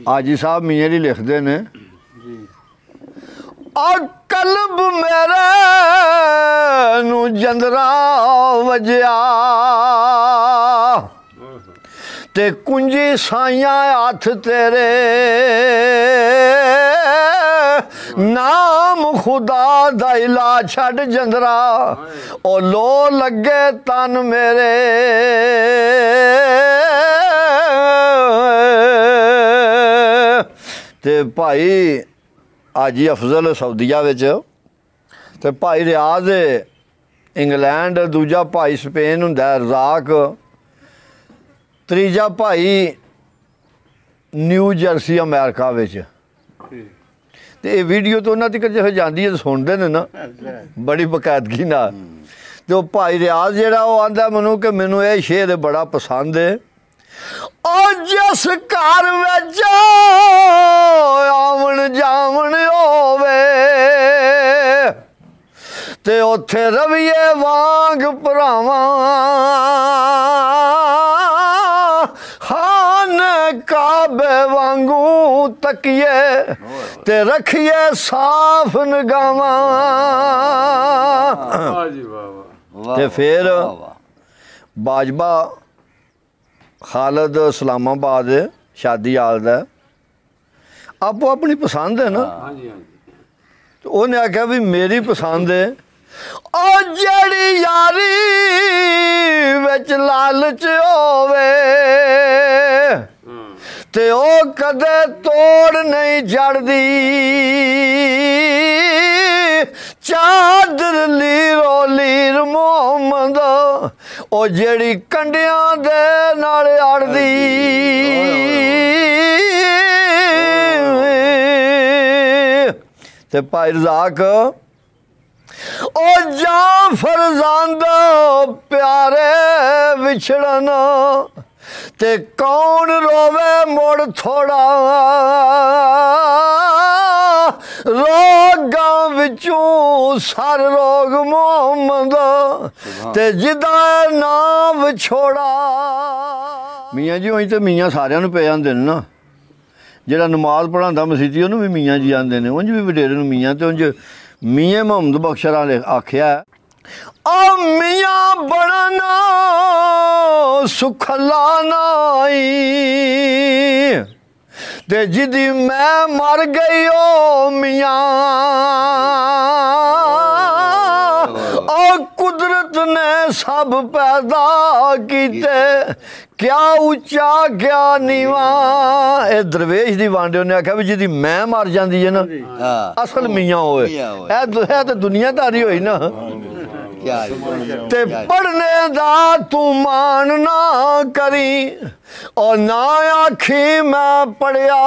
हाजी साहब मियाँ जी लिखते ने कल्ब मेरे नू जंदरा वजया ते कुंजी साइया हथ तेरे नाम खुदा दा इला छड़ जंदरा ओ लो लगे तन मेरे ते भाई हाजी अफजल सऊदीया विच ते भाई रियाज इंग्लैंड दूजा भाई स्पेन हुंदा रज़ाक तीजा भाई न्यू जर्सी अमेरिका विच ते ये वीडियो तो उन्हां तक जो जाती है सुनते हैं ना बड़ी बकायदगी नाल ते वो भाई रियाज जिहड़ा वो आंदा मैनू कि मैनू ये शेर बड़ा पसंद है ओ जिस घर विच आवन जावन होवे ते उत्थे रविए वांग भरावां खान काबे वांगू तकिए ते रखिए साफ निगावां ते फिर बाजबा खालद इस्लामाबाद शादी आल दा आपो अपनी पसंद है ना तो उन्हें आख्या भी मेरी पसंद है ओ जड़ी यारी विच लालच होवे ते ओ कदे तोड़ नहीं जड़दी चादर लीरो लीर मोहम्मद ओ जेड़ी कंडियां दे नाल अड़दी ते भाई रज़ाक ओ जां फरजांद प्यारे विछड़न ते कौन रोवे मुड़ थोड़ा रोगां विचों सर रोग मोहम्मद ते जिदा नाम छोड़ा मियाँ जी उंज तो मियाँ सारियां नूं पे जांदे ने ना जिहड़ा नमाज पढ़ांदा मसीती उहनूं भी मियाँ जी आंदे ने उंज भी वडेरे नूं मियाँ ते उंज मियाँ मुहम्मद बख्शरा ने आख्या ओ मियाँ बनन सुखला नाई ते जिदी मैं मर गई ओ मियाँ ओ कुदरत ने सब पैदा कीते क्या उच्चा क्या नीवा ए दरवेश दी वांडे ने आख्या भी जिदी मैं मर जाती है ना असल मियाँ होए है तो दुनियादारी होई ना ते पढ़ने दा तू मान ना करी और ना आखी मैं पढ़िया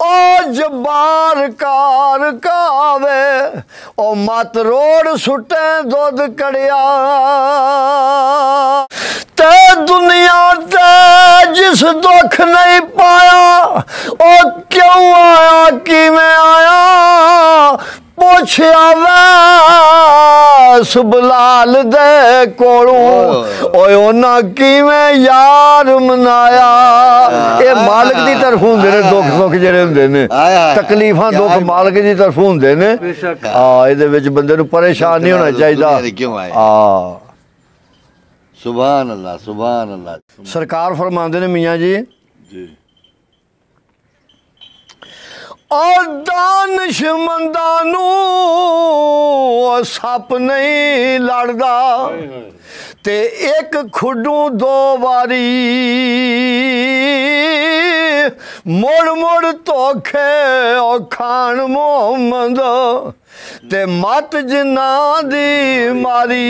ओ जबार कार कावे ओ मत रोड सुटे दुध कड़िया ते दुनिया ते जिस दुख नहीं पाया ओ क्यों आया कि मैं आया पुछया वैस बलाल दे कोलों ओए उन्हां किवें यार मनाया ये मालिक दी तरफ हुंदे ने दुख सुख जेहड़े हुंदे ने तकलीफां दुख मालिक दी तरफ हुंदे ने इहदे विच बंदे नूं परेशान नहीं होना चाहिदा सुभान अल्लाह सुभान अल्लाह सरकार फरमांदे ने मियाँ जी और दानिशमंदा नूं सप नहीं लड़दा ते एक खुडू दो वारी मुड़ मुड़ धोखे ओ खान मोहम्मद ते मत जिन्ना दी मारी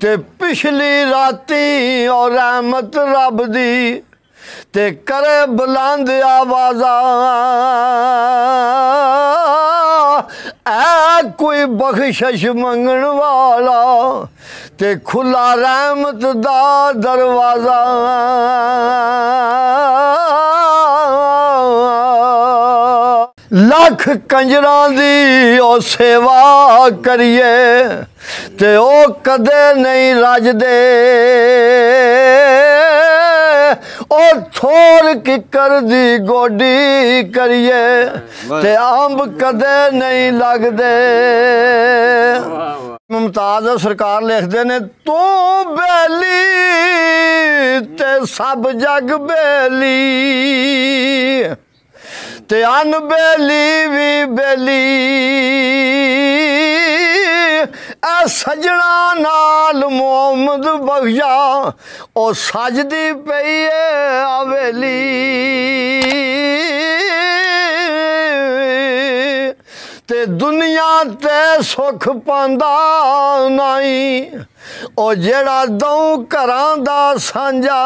ते पिछली राती और रहमत रब दी ते करे बुलंद आवाज़ा ऐ कोई बख्शिश मंगण वाला ते खुला रहमत दा दरवाज़ा लख कंजरां दी ओ सेवा करिए ਤੇ ਉਹ ਕਦੇ ਨਹੀਂ ਰੱਜਦੇ ਉਹ ਥੋੜ ਕਿੱਕਰ ਦੀ ਗੋਡੀ ਕਰੀਏ ਤੇ ਅੰਬ ਕਦੇ ਨਹੀਂ ਲੱਗਦੇ। ਮੁਮਤਾਜ਼ ਸਰਕਾਰ ਲਿਖਦੇ ਨੇ ਤੂੰ ਬੇਲੀ ਤੇ ਸਭ ਜਗ ਬੇਲੀ ਤੇ ਅਨਬੇਲੀ ਵੀ ਬੇਲੀ ਐ ਸਜਣਾ ਨਾਲ ਮੁਹੰਮਦ ਬਖਸ਼ਾ ਉਹ ਸਜਦੀ ਪਈ ਏ ਹਵੇਲੀ ਤੇ ਦੁਨੀਆ ਤੇ ਸੁੱਖ ਪਾਂਦਾ ਨਹੀਂ ਉਹ ਜਿਹੜਾ ਦਊ ਘਰਾਂ ਦਾ ਸਾਂਝਾ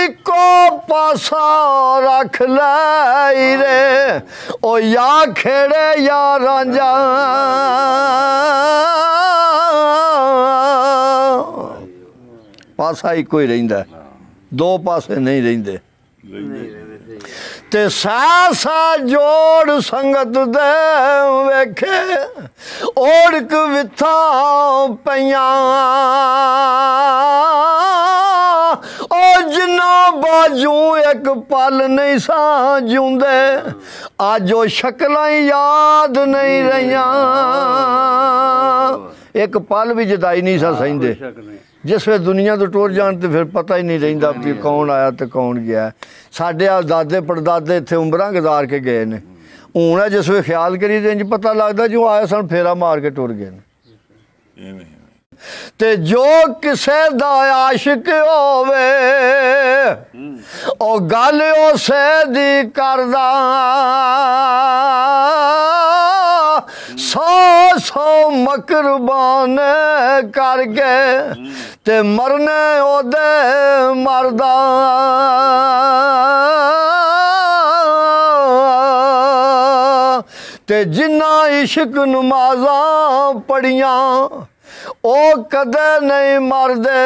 ਇੱਕੋ ਪਾਸਾ ਰੱਖ ਲੈ ਰੇ ਉਹ ਯਾ ਖੇੜੇ ਯਾ ਰਾਂਝਾ। ਪਾਸਾ ਇੱਕੋ ਹੀ ਰਹਿੰਦਾ, ਦੋ ਪਾਸੇ ਨਹੀਂ ਰਹਿੰਦੇ। ਤੇ ਸਾਸਾ ਜੋੜ ਸੰਗਤ ਦੇ ਵੇਖੇ ਓੜਕ ਵਿਥਾਂ ਪਈਆਂ ਉਹ ਜਿੰਨਾ ਬਾਜੂ ਇੱਕ ਪਲ ਨਹੀਂ ਸਾਂ ਜਿਉਂਦੇ ਅੱਜ ਉਹ ਸ਼ਕਲਾਂ ਯਾਦ ਨਹੀਂ ਰਹੀਆਂ। ਇੱਕ ਪਲ ਵੀ ਜਦਾਈ ਨਹੀਂ ਸਾਂ ਸਹਿੰਦੇ। ਜਿਸ ਵੇ ਦੁਨੀਆ ਤੋਂ ਟੁਰ ਜਾਣ ਤੇ ਫਿਰ ਪਤਾ ਹੀ ਨਹੀਂ ਰਹਿੰਦਾ ਵੀ ਕੌਣ ਆਇਆ ਤੇ ਕੌਣ ਗਿਆ। ਸਾਡੇ ਆ ਦਾਦੇ ਪੜਦਾਦੇ ਇੱਥੇ ਉਮਰਾਂ ਗੁਜ਼ਾਰ ਕੇ ਗਏ ਨੇ। ਹੁਣ ਹੈ ਜਿਸ ਵੇ ਖਿਆਲ ਕਰੀ ਤੇ ਇੰਜ ਪਤਾ ਲੱਗਦਾ ਜੋ ਆਏ ਸਨ ਫੇਰਾ ਮਾਰ ਕੇ ਟੁਰ ਗਏ ਨੇ। ਤੇ ਜੋ ਕਿਸੇ ਦਾ ਆਸ਼ਿਕ ਹੋਵੇ ਉਹ ਗੱਲ ਉਸੇ ਦੀ ਕਰਦਾ 100 ਮਕਰਬਾਨ ਕਰਕੇ ਤੇ ਮਰਨੇ ਉਹਦੇ ਮਰਦਾ। ਤੇ ਜਿਨ੍ਹਾਂ ਇਸ਼ਕ ਨਮਾਜ਼ਾਂ ਪੜੀਆਂ ਉਹ ਕਦੇ ਨਹੀਂ ਮਰਦੇ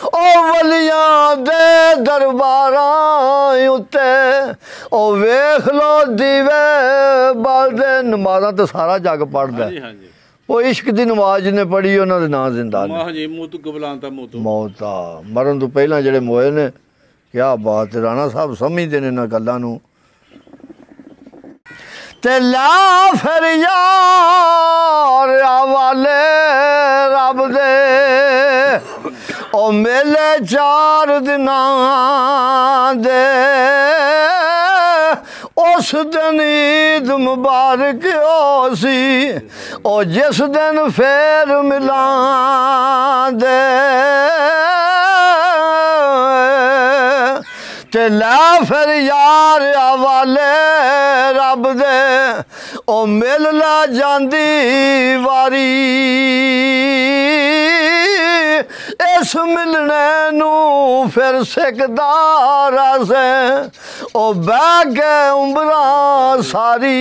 ਉਹ ਵਲੀਆਂ ਦੇ ਦਰਬਾਰਾਂ ਉੱਤੇ ਉਹ ਵੇਖ ਲੋ ਦੀਵੇ ਬਲਦੇ। ਨਮਾਜ਼ਾਂ ਤਾਂ ਸਾਰਾ ਜੱਗ ਪੜਦਾ ਉਹ ਇਸ਼ਕ ਦੀ ਨਮਾਜ਼ ਜਿਹਨੇ ਪੜ੍ਹੀ ਉਹਨਾਂ ਦੇ ਨਾਂ ਜ਼ਿੰਦਾ ਨੇ। ਮੌਤ ਆ ਮਰਨ ਤੋਂ ਪਹਿਲਾਂ ਜਿਹੜੇ ਮੋਏ ਨੇ ਕਿਆ ਬਾਤ। ਰਾਣਾ ਸਾਹਿਬ ਸਮਝਦੇ ਨੇ ਇਹਨਾਂ ਗੱਲਾਂ ਨੂੰ। ਤੇ ਲਾ ਫਿਰ ਯਾਰ ਹਵਾਲੇ ਰੱਬ ਦੇ ਉਹ ਮੇਲੇ 4 ਦਿਨਾਂ ਦੇ ਉਸ ਦਿਨ ਈਦ ਮੁਬਾਰਕ ਹੋ ਸੀ ਉਹ ਜਿਸ ਦਿਨ ਫੇਰ ਮਿਲਾਂਦੇ। ਤੇ ਲੈ ਫਿਰ ਯਾਰ ਹਵਾਲੇ ਰੱਬ ਦੇ ਉਹ ਮਿਲ ਲਾ ਜਾਂਦੀ ਵਾਰੀ ਇਸ ਮਿਲਣੇ ਨੂੰ ਫਿਰ ਸਿੱਖਦਾ ਰਸ ਉਹ ਬਹਿ ਕੇ ਉਮਰਾਂ ਸਾਰੀ।